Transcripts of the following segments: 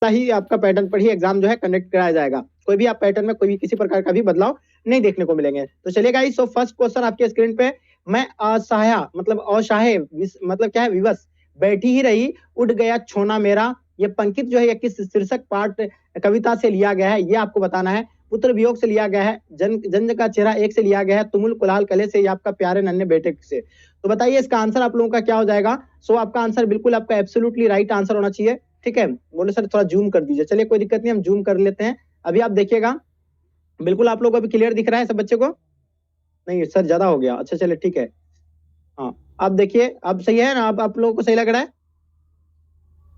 ही आपका पैटर्न पर ही एग्जाम जो है कंडक्ट कराया जाएगा। कोई भी आप पैटर्न में कोई भी किसी प्रकार का भी बदलाव नहीं देखने को मिलेंगे। तो चलिए गाइस, सो फर्स्ट क्वेश्चन आपके स्क्रीन पे, मैं असहाय मतलब अशाहे मतलब क्या है, विवश बैठी ही रही, उड़ गया छोना मेरा, ये पंक्ति जो है ये किस शीर्षक पाठ कविता से लिया गया है, ये आपको बताना है। पुत्र वियोग से लिया गया है, जन का चेहरा एक से लिया गया है, तुमुल कुलाल कले से, या आपका प्यारे नन्हे बेटे से। तो बताइए इसका आंसर आप लोगों का क्या हो जाएगा। सो आपका आंसर बिल्कुल आपका एब्सोल्युटली राइट आंसर होना चाहिए। ठीक है, बोले सर थोड़ा जूम कर दीजिए। चलिए कोई दिक्कत नहीं, हम जूम कर लेते हैं। अभी आप देखिएगा, बिल्कुल आप लोगों को अभी क्लियर दिख रहा है सब बच्चे को? नहीं सर ज्यादा हो गया, अच्छा चलिए ठीक है। हाँ अब देखिए, अब सही है ना, आप लोगों को सही लग रहा है?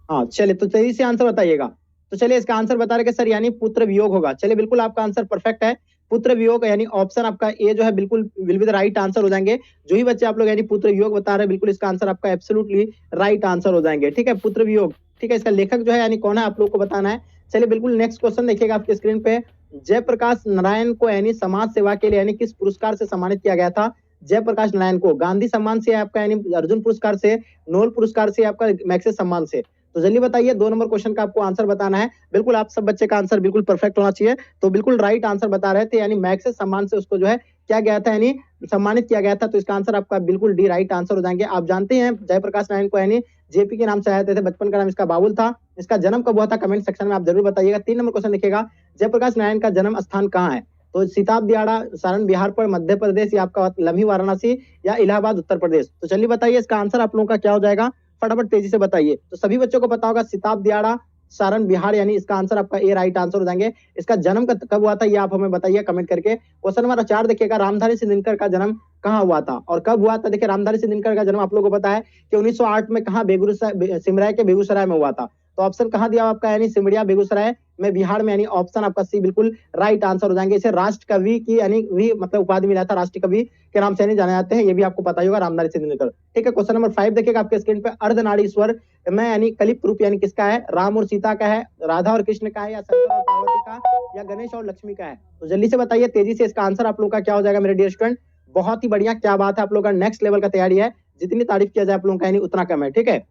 हाँ चलिए, तो सही से आंसर बताइएगा। तो चलिए इसका आंसर बता रहे कि सर यानी पुत्र वियोग होगा। चलिए बिल्कुल आपका आंसर परफेक्ट है, पुत्र वियोग, यानी ऑप्शन आपका ए जो है बिल्कुल will be the right answer हो जाएंगे। जो ही बच्चे आप लोग यानी पुत्र वियोग बता रहे हैं, बिल्कुल इसका आंसर आपका एब्सोल्युटली राइट आंसर हो जाएंगे। ठीक है, पुत्र वियोग। ठीक है, इसका लेखक जो है यानी कौन है आप लोग को बताना है। चलिए बिल्कुल नेक्स्ट क्वेश्चन देखिएगा आपके स्क्रीन पे, जयप्रकाश नारायण को यानी समाज सेवा के लिए यानी किस पुरस्कार से सम्मानित किया गया था। जयप्रकाश नारायण को गांधी सम्मान से, आपका यानी अर्जुन पुरस्कार से, नोबेल पुरस्कार से, आपका मैग्सेसे सम्मान से। तो जल्दी बताइए, 2 नंबर क्वेश्चन का आपको आंसर बताना है। बिल्कुल आप सब बच्चे का आंसर बिल्कुल परफेक्ट होना चाहिए। तो बिल्कुल राइट आंसर बता रहे थे, यानी मैग्सेसे सम्मान से उसको जो है क्या गया था, यानी सम्मानित किया गया था। तो इसका आंसर आपका बिल्कुल डी राइट आंसर हो जाएंगे। आप जानते हैं जयप्रकाश नारायण को यानी जेपी के नाम से आते थे, बचपन का नाम इसका बाबुल था। इसका जन्म कब हुआ था, कमेंट सेक्शन में आप जरूर बताइएगा। 3 नंबर क्वेश्चन देखिएगा, जयप्रकाश नारायण का जन्म स्थान कहाँ है। तो सीताब दियाड़ा, सारण बिहार पर, मध्य प्रदेश, या आपका लम्ही वाराणसी, या इलाहाबाद उत्तर प्रदेश। तो चलिए बताइए इसका आंसर आप लोगों का क्या हो जाएगा, फटाफट तेजी से बताइए। तो सभी बच्चों को पता होगा सीताब दियाड़ा, सारण बिहार, यानी इसका आंसर आपका ए राइट आंसर हो जाएंगे। इसका जन्म कब हुआ था ये आप हमें बताइए कमेंट करके। क्वेश्चन नंबर 4 देखिएगा, रामधारी सिंह दिनकर का जन्म कहाँ हुआ था और कब हुआ था। देखिए रामधारी सिंह दिनकर का जन्म आप लोगों को पता है कि 1908 में कहा, बेगूसराय, सिमराय के बेगूसराय में हुआ था। तो ऑप्शन कहाँ दिया आपका, यानी सिमरिया बेगूसराय में, बिहार में, यानी ऑप्शन आपका सी बिल्कुल राइट आंसर हो जाएंगे। इसे राष्ट्र कवि की यानी भी मतलब उपाधि मिला था, राष्ट्रीय कवि के नाम से नहीं जाने जाते हैं, ये भी आपको पता ही होगा, रामधारी सिंह दिनकर। ठीक है, क्वेश्चन नंबर 5 देखिएगा आपके स्क्रीन पे, अर्धनारीश्वर में यानी कलिप रूप यानी किसका है, राम और सीता का है, राधा और कृष्ण का है, या शंकर और पार्वती का, या गणेश और लक्ष्मी का है। तो जल्दी से बताइए तेजी से, इसका आंसर आप लोगों का क्या हो जाएगा मेरे डियर स्टूडेंट। बहुत ही बढ़िया, क्या बात है, आप लोगों का नेक्स्ट लेवल का तैयारी है, जितनी तारीफ किया जाए आप लोगों का यानी उतना कम है। ठीक है,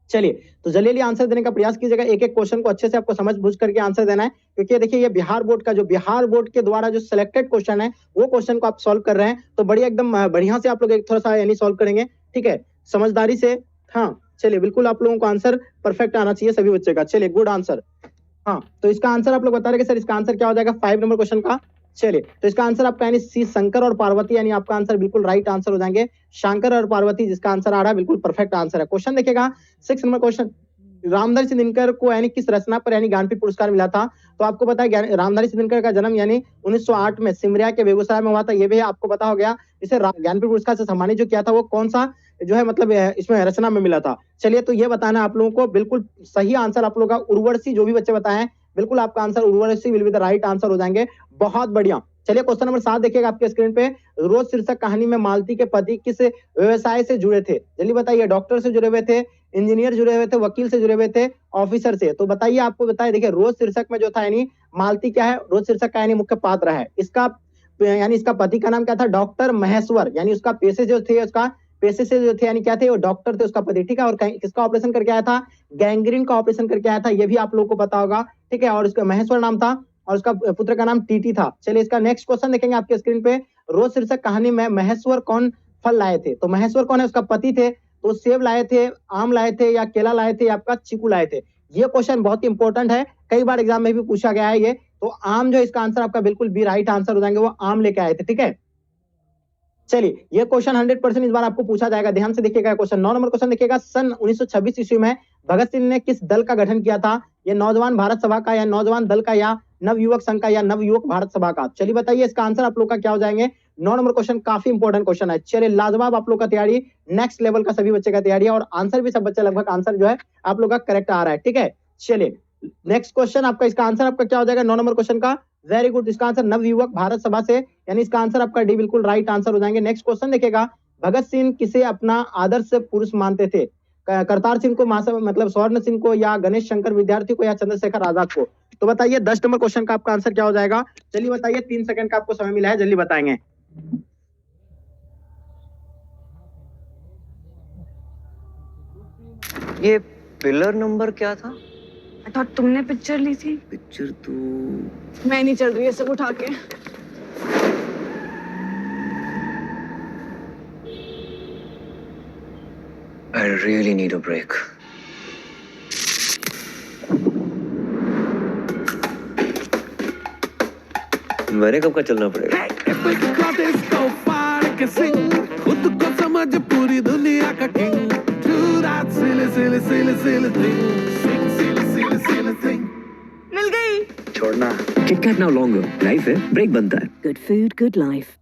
चलिए तो जल्दी आंसर देने का प्रयास कीजिएगा, एक एक क्वेश्चन को अच्छे से आपको समझ बूझ करके आंसर देना है, क्योंकि देखिए ये बिहार बोर्ड का, जो बिहार बोर्ड के द्वारा जो सिलेक्टेड क्वेश्चन है, वो क्वेश्चन को आप सॉल्व कर रहे हैं। तो बढ़िया एकदम बढ़िया से आप लोग एक थोड़ा सा यानी सॉल्व करेंगे। ठीक है, समझदारी से। हाँ चलिए, बिल्कुल आप लोगों को आंसर परफेक्ट आना चाहिए सभी बच्चे का। चलिए गुड आंसर। हाँ तो इसका आंसर आप लोग बता रहे कि सर इसका आंसर क्या हो जाएगा 5 नंबर क्वेश्चन का। चलिए तो इसका आंसर आपका यानी सी, शंकर और पार्वती, यानी आपका आंसर बिल्कुल राइट आंसर हो जाएंगे। शंकर और पार्वती जिसका आंसर आ रहा है बिल्कुल परफेक्ट आंसर है। क्वेश्चन देखिएगा 6 नंबर क्वेश्चन, रामधारी सिंह दिनकर को यानी किस रचना पर यानी ज्ञानपीठ पुरस्कार मिला था। तो आपको पता है रामधारी सिंह दिनकर का जन्म यानी 1908 में सिमरिया के बेगूसराय में हुआ था, ये भी आपको पता हो गया। इसे ज्ञानपीठ पुरस्कार से सम्मानित जो किया था वो कौन सा जो है मतलब इसमें रचना में मिला था। चलिए तो ये बताना आप लोगों को, बिल्कुल सही आंसर आप लोगों का उर्वशी, जो भी बच्चे बताए बिल्कुल आपका answer Urvashi will be the right answer हो जाएंगे। बहुत बढ़िया। चलिए क्वेश्चन नंबर 7 देखिएगा आपके स्क्रीन पे, रोज शीर्षक कहानी में मालती के पति किस व्यवसाय से जुड़े थे। जल्दी बताइए, डॉक्टर से जुड़े हुए थे, इंजीनियर जुड़े हुए थे, वकील से जुड़े हुए थे, ऑफिसर से। तो बताइए, आपको बताइए, देखिए रोज शीर्षक में जो था यानी मालती क्या है, रोज शीर्षक का यानी मुख्य पात्र है। इसका यानी इसका पति का नाम क्या था, डॉक्टर महेश्वर, यानी उसका पेशे जो थे, उसका पेशे से जो थे यानी क्या थे, वो डॉक्टर थे उसका पति। ठीक है, और किसका ऑपरेशन करके आया था, गैंग्रीन का ऑपरेशन करके आया था, ये भी आप लोगों को पता होगा। ठीक है, और उसका महेश्वर नाम था, और उसका पुत्र का नाम टीटी था। चलिए इसका नेक्स्ट क्वेश्चन देखेंगे आपके स्क्रीन पे, रोज शीर्षक कहानी में महेश्वर कौन फल लाए थे। तो महेश्वर कौन है, उसका पति थे। तो सेब लाए थे, आम लाए थे, या केला लाए थे, या आपका चीकू लाए थे। ये क्वेश्चन बहुत ही इंपॉर्टेंट है, कई बार एग्जाम में भी पूछा गया है ये। तो आम जो इसका आंसर आपका बिल्कुल भी राइट आंसर हो जाएंगे, वो आम लेके आए थे। ठीक है, चलिए ये क्वेश्चन 100% इस बार आपको पूछा जाएगा, ध्यान से देखिएगा। क्वेश्चन 9 नंबर क्वेश्चन देखिएगा, सन 1926 ईस्वी में भगत सिंह ने किस दल का गठन किया था। ये नौजवान भारत सभा का, या नौजवान दल का, या नवयुवक संघ का, या नवयुवक भारत सभा का। चलिए बताइए इसका आंसर आप लोग का क्या हो जाएंगे। 9 नंबर क्वेश्चन काफी इंपॉर्टेंट क्वेश्चन है। चलिए लाजवाब, आप लोग का तैयारी नेक्स्ट लेवल का, सभी बच्चे का तैयारी है, और आंसर भी सब बच्चे लगभग आंसर जो है आप लोग का करेक्ट आ रहा है। ठीक है, चलिए नेक्स्ट क्वेश्चन आपका, इसका आंसर आपका क्या हो जाएगा 9 नंबर क्वेश्चन का। वेरी गुड, इसका आंसर नवयुवक भारत सभा से, यानी इसका आंसर आपका डी बिल्कुल राइट आंसर हो जाएंगे। नेक्स्ट क्वेश्चन देखिएगा, भगत सिंह किसे अपना आदर्श पुरुष मानते थे। करतार सिंह को, मतलब स्वर्ण सिंह को, या गणेश शंकर विद्यार्थी को, या चंद्रशेखर आजाद को। तो बताइए 10 नंबर क्वेश्चन का आपका आंसर क्या हो जाएगा। चलिए बताइए, 3 सेकंड का आपको समय मिला है, जल्दी बताएंगे। ये पिलर नंबर क्या था। I thought तुमने पिक्चर ली थी। पिक्चर तो मैं नहीं चल रही है सब उठा के। I really need a break. मैंने कब का चलना पड़ेगा? खुद को समझ पूरी दुनिया का king. Do that silly, silly, silly, silly thing. Sing, silly, silly, silly thing. मिल गई। छोड़ना। KitKat now longer. लाइफ है, ब्रेक बनता है। Good food, good life.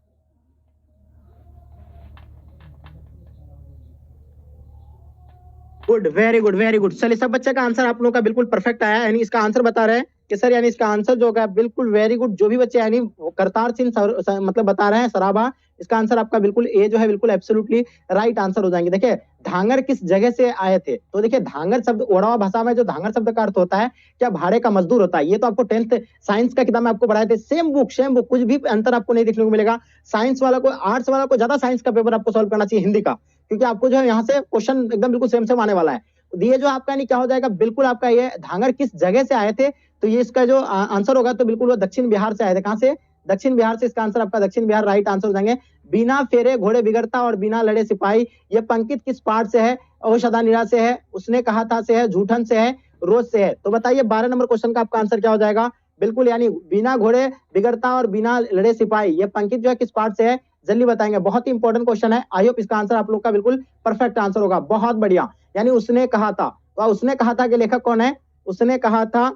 Good, very good, very good. चलिए, सब बच्चे का आंसर आप लोगों का बिल्कुल परफेक्ट आया है। यानी इसका आंसर बता रहे हैं कि सर यानी इसका आंसर जो होगा बिल्कुल वेरी गुड। जो भी बच्चे यानी करतार सिंह मतलब बता रहे हैं सराबा, इसका आंसर आपका बिल्कुल ए जो है बिल्कुल एब्सोल्युटली राइट आंसर हो जाएंगे। देखिए, धांगर किस जगह से आए थे? तो देखिए, धांगर शब्द ओरावा भाषा में जो धांगर शब्द का अर्थ होता है क्या भाड़े का मजदूर होता है। ये तो आपको 10th साइंस का किताब में आपको पढ़ाए थे। सेम बुक, कुछ भी अंतर आपको नहीं देखने को मिलेगा। साइंस वाला को, आर्ट्स वाला को ज्यादा साइंस का पेपर आपको सॉल्व करना चाहिए हिंदी का, क्योंकि आपको जो है यहाँ से क्वेश्चन एकदम बिल्कुल सेम आने वाला है। ये जो आपका नहीं क्या हो जाएगा, बिल्कुल आपका ये धांगर किस जगह से आए थे, तो ये इसका जो आंसर होगा तो बिल्कुल वो दक्षिण बिहार से आए थे। कहां से? दक्षिण बिहार से। इसका आंसर आपका दक्षिण बिहार राइट आंसर हो जाएंगे। बिना फेरे घोड़े बिगड़ता और बिना लड़े सिपाही, ये पंकित किस पाठ से है? औषधा निरा से है, उसने कहा था से है, झूठन से है, रोज से है। तो बताइए 12 नंबर क्वेश्चन का आपका आंसर क्या हो जाएगा? बिल्कुल, यानी बिना घोड़े बिगड़ता और बिना लड़े सिपाही, ये पंकित जो है किस पाठ से है? जल्दी बताएंगे। बहुत ही इंपॉर्टेंट क्वेश्चन है। आई होप इसका आंसर आप लोग का बिल्कुल परफेक्ट आंसर होगा। बहुत बढ़िया। यानी उसने कहा था, तो उसने कहा था कि लेखक कौन है? उसने कहा था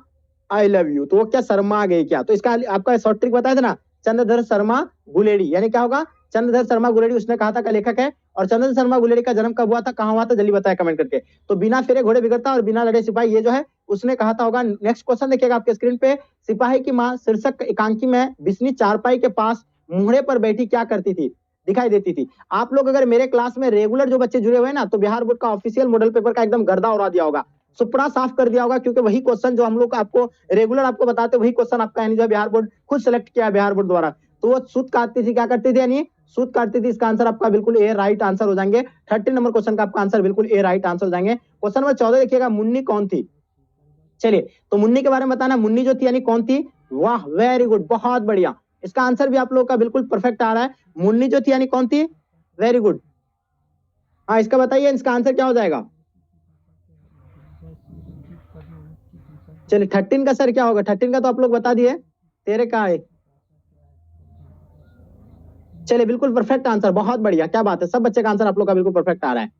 आई लव यू, तो वो क्या शर्मा गई क्या? तो इसका आपका शॉर्ट ट्रिक बताया था ना, चंद्रधर शर्मा गुलेरी। यानी क्या होगा? चंद्रधर शर्मा गुलेरी उसने कहा था का लेखक है। और चंद्रधर शर्मा गुलेरी का जन्म कब हुआ था, कहां हुआ था? जल्दी बताया कमेंट करके। तो बिना फेरे घोड़े बिगड़ता और बिना लड़े सिपाही, ये जो है उसने कहा था होगा। नेक्स्ट क्वेश्चन देखिएगा आपके स्क्रीन पे। सिपाही की मां शीर्षक एकांकी में बिस्नी चारपाई के पास मुहरे पर बैठी क्या करती थी? दिखाई देती थी। आप लोग अगर मेरे क्लास में रेगुलर जो बच्चे जुड़े हुए हैं ना, तो बिहार बोर्ड का ऑफिशियल मॉडल पेपर का एकदम गर्दा उड़ा दिया होगा, सुपड़ा साफ कर दिया होगा, क्योंकि वही क्वेश्चन जो हम लोग आपको रेगुलर आपको बताते, वही क्वेश्चन आपका यानी जो बिहार बोर्ड खुद सेलेक्ट किया है बिहार बोर्ड द्वारा। तो वो सूत काटती थी, क्या करती थी? यानी सूत काटती थी। इसका आंसर आपका बिल्कुल ए राइट आंसर हो जाएंगे। 13 नंबर क्वेश्चन का आपका आंसर बिल्कुल ए राइट आंसर हो जाएंगे। क्वेश्चन नंबर 14 देखिएगा, मुन्नी कौन थी? चलिए, तो मुन्नी के बारे में बताना। मुन्नी जो थी यानी कौन थी? वाह, वेरी गुड, बहुत बढ़िया। इसका आंसर भी आप लोग का बिल्कुल परफेक्ट आ रहा है। मुन्नी जो थी यानी कौन थी? Very good. हाँ, इसका बताइए, इसका आंसर क्या हो जाएगा? चलिए, 13 का सर क्या होगा? 13 का तो आप लोग बता दिए। तेरे का है। चलिए, बिल्कुल परफेक्ट आंसर, बहुत बढ़िया, क्या बात है। सब बच्चे का आंसर आप लोग का बिल्कुल परफेक्ट आ रहा है।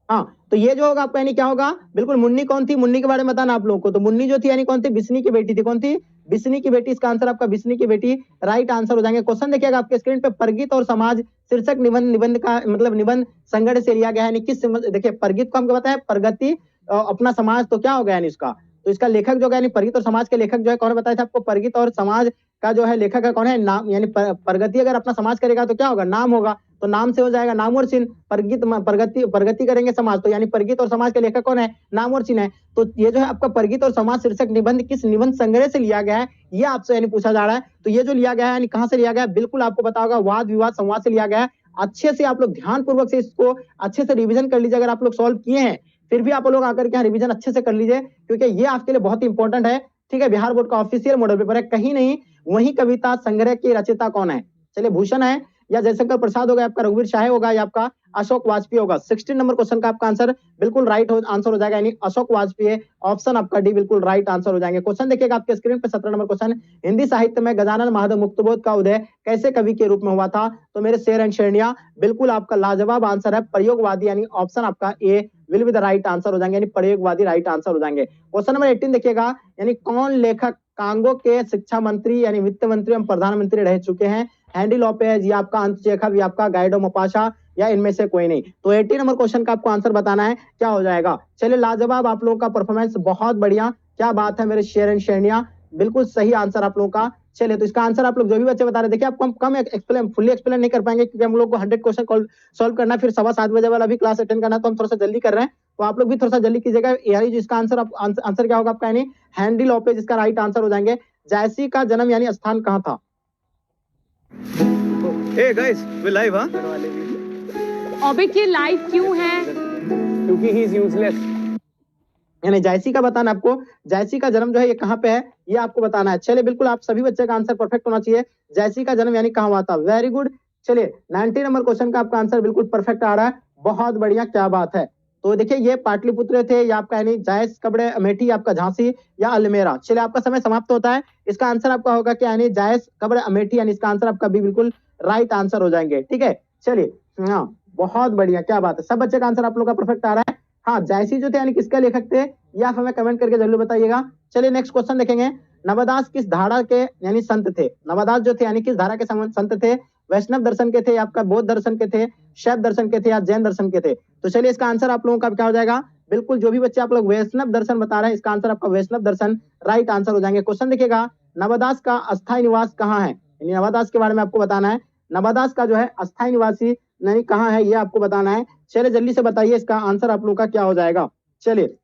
हाँ, तो ये जो होगा आपका यानी क्या होगा? बिल्कुल, मुन्नी कौन थी? मुन्नी के बारे में बताना आप लोगों को। तो मुन्नी जो थी यानी कौन थी? बिस्नी की बेटी थी। कौन थी? बिस्नी की बेटी। इसका आंसर आपका बिस्नी की बेटी राइट आंसर हो जाएंगे। क्वेश्चन देखिएगा आपके स्क्रीन पे, परगित और समाज शीर्षक निबंध का मतलब निबंध संगठ से लिया गया है। यानी किस देखिए, परगित को हमको पता है प्रगति, अपना समाज, तो क्या हो गया यानी इसका? तो इसका लेखक जो है यानी परगित और समाज के लेखक जो है कौन है बताया था आपको? परगित और समाज का जो है लेखक है कौन है? नाम, यानी प्रगति अगर अपना समाज करेगा तो क्या होगा? नाम होगा, तो नाम से हो जाएगा नाम और चिन्ह। प्रगति करेंगे समाज, तो यानी परगित और समाज के लेखक कौन है? नाम और चिन्ह है। तो ये जो है आपका परगित और समाज शीर्षक निबंध किस निबंध संग्रह से लिया गया है, ये आपसे यानी पूछा जा रहा है। तो ये जो लिया गया है यानी कहां से लिया गया है? बिल्कुल आपको पता होगा, वाद विवाद संवाद से लिया गया है। अच्छे से आप लोग ध्यान पूर्वक से इसको अच्छे से रिविजन कर लीजिए। अगर आप लोग सॉल्व किए हैं फिर भी आप लोग आकर के रिविजन अच्छे से कर लीजिए, क्योंकि ये आपके लिए बहुत इंपॉर्टेंट है। ठीक है, बिहार बोर्ड का ऑफिशियल मॉडल पेपर है, कहीं नहीं। वही कविता संग्रह के रचयिता कौन है? चलिए, भूषण है या जयशंकर प्रसाद होगा, आपका रघुवीर शाह होगा, या आपका अशोक वाजपेयी होगा। 16 नंबर क्वेश्चन का आपका आंसर बिल्कुल राइट आंसर हो जाएगा, यानी अशोक वाजपेयी। ऑप्शन आपका डी बिल्कुल राइट आंसर हो जाएंगे। क्वेश्चन देखिएगा आपके स्क्रीन पे, 17 नंबर क्वेश्चन, हिंदी साहित्य में गजानन महादेव मुक्तबोध का उदय कैसे कवि के रूप में हुआ था? तो मेरे शेर एंड शेरनिया, बिल्कुल आपका लाजवाब आंसर है प्रयोगवादी, यानी ऑप्शन आपका A will be the right answer हो जाएंगे, यानी प्रयोगवादी राइट आंसर हो जाएंगे। क्वेश्चन नंबर 18 देखिएगा, यानी कौन लेखक कांगो के शिक्षा मंत्री यानी वित्त मंत्री एवं प्रधानमंत्री रह चुके हैं? हैंडी लॉपेज, या आपका अंत चेखव, या आपका गाइडो मोपाशा, या इनमें से कोई नहीं। तो 18 नंबर क्वेश्चन का आपको आंसर बताना है, क्या हो जाएगा? चलिए, लाजवाब, आप लोगों का परफॉर्मेंस बहुत बढ़िया, क्या बात है मेरे शेर एंड शेरनिया, बिल्कुल सही आंसर आप लोगों का। चलिए, तो इसका आंसर आप लोग जो भी बच्चे बता रहे, देखिए आप कम एक्सप्लेन फुल्ली एक्सप्लेन नहीं कर पाएंगे, क्योंकि हम लोग को 100 क्वेश्चन सॉल्व करना है, फिर 7:15 बजे वाला भी क्लास अटेंड करना है, तो हम थोड़ा सा जल्दी कर रहे हैं। तो आप लोग भी थोड़ा सा जल्दी कीजिएगा। यानी जो इसका आंसर क्या होगा आपका? यानी हैंडी लॉपेज इसका राइट आंसर हो जाएंगे। जायसी का जन्म यानी स्थान कहाँ था? Hey guys, we're live, हाँ? ऑबिक ये लाइव क्यों है? क्योंकि he is useless. यानी जायसी का बताना है आपको। जायसी का जन्म जो है ये कहाँ पे है ये आपको बताना है। चलिए बिल्कुल आप सभी बच्चे का आंसर परफेक्ट होना चाहिए। जायसी का जन्म यानी कहाँ हुआ था, वेरी गुड। चलिए 90 नंबर क्वेश्चन का आपका आंसर बिल्कुल परफेक्ट आ रहा है, बहुत बढ़िया, क्या बात है। तो देखिए ये पाटलिपुत्र थे, या आपका यानी जायस कब्र अमेठी, आपका झांसी या अल्मेरा। चलिए आपका समय समाप्त होता है। इसका आंसर आपका होगा क्या, यानी जायस कब्र अमेठी, यानी इसका आंसर आपका भी बिल्कुल राइट आंसर हो जाएंगे। ठीक है, चलिए हाँ बहुत बढ़िया, क्या बात है, सब बच्चे का आंसर आप लोग का परफेक्ट आ रहा है। हाँ जायसी जो थे यानी किसके लेखक थे, ये आप हमें कमेंट करके जरूर बताइएगा। चलिए नेक्स्ट क्वेश्चन देखेंगे। नवदास किस धारा के यानी संत थे। नवदास जो थे यानी किस धारा के संत थे, वैष्णव दर्शन के थे, आपका बौद्ध दर्शन के थे, शैव दर्शन के थे या जैन दर्शन के थे। तो चलिए इसका आंसर आप लोगों का क्या हो जाएगा, बिल्कुल जो भी बच्चे आप लोग वैष्णव दर्शन बता रहे हैं, इसका आंसर आपका वैष्णव दर्शन राइट आंसर हो जाएंगे। क्वेश्चन देखिएगा, नवदास का अस्थायी निवास कहाँ है, यानी नवदास के बारे में आपको बताना है। नवदास का जो है अस्थायी निवासी नहीं कहाँ है ये आपको बताना है। चलिए जल्दी से बताइए इसका आंसर आप लोगों का क्या हो जाएगा। चलिए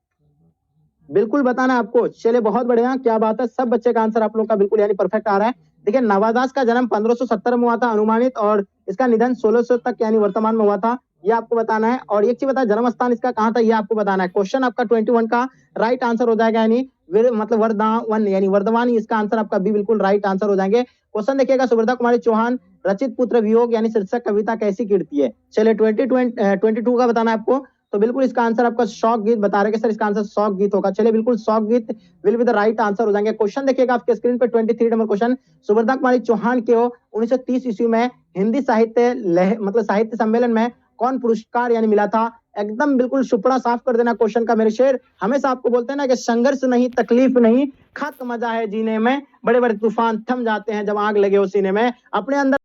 बिल्कुल बताना है आपको। चलिए बहुत बढ़िया, क्या बात है, सब बच्चे का आंसर आप लोगों का बिल्कुल यानी परफेक्ट आ रहा है। देखिए नवादास का जन्म 1570 में हुआ था अनुमानित, और इसका निधन 1600 तक यानी वर्तमान में हुआ था, ये आपको बताना है। और एक चीज बता, जन्म स्थान इसका कहाँ था ये आपको बताना है। क्वेश्चन आपका 21 का राइट आंसर हो जाएगा, यानी मतलब वर्धमान, यानी वर्धमान, इसका आंसर आपका भी बिल्कुल राइट आंसर हो जाएंगे। क्वेश्चन देखिएगा, सुभद्रा कुमारी चौहान रचित पुत्र वियोग यानी शीर्षक कविता कैसी कीर्ति है। चलिए 22 का बताना है आपको। तो बिल्कुल इसका आंसर आपका शौक गीत बता रहे हैं सर, इसका आंसर शौक गीत होगा। चलिए बिल्कुल शौक गीत will be the right answer हो जाएंगे। क्वेश्चन देखिएगा आपके स्क्रीन पे 23 नंबर क्वेश्चन, सुभद्रा कुमारी चौहान के 1930 ईस्वी में हिंदी साहित्य मतलब साहित्य सम्मेलन में कौन पुरस्कार यानी मिला था। एकदम बिल्कुल सुपड़ा साफ कर देना क्वेश्चन का मेरे शेर। हमेशा आपको बोलते हैं ना कि संघर्ष नहीं तकलीफ नहीं, खत मजा है जीने में, बड़े बड़े तूफान थम जाते हैं जब आग लगे हो सीने में। अपने अंदर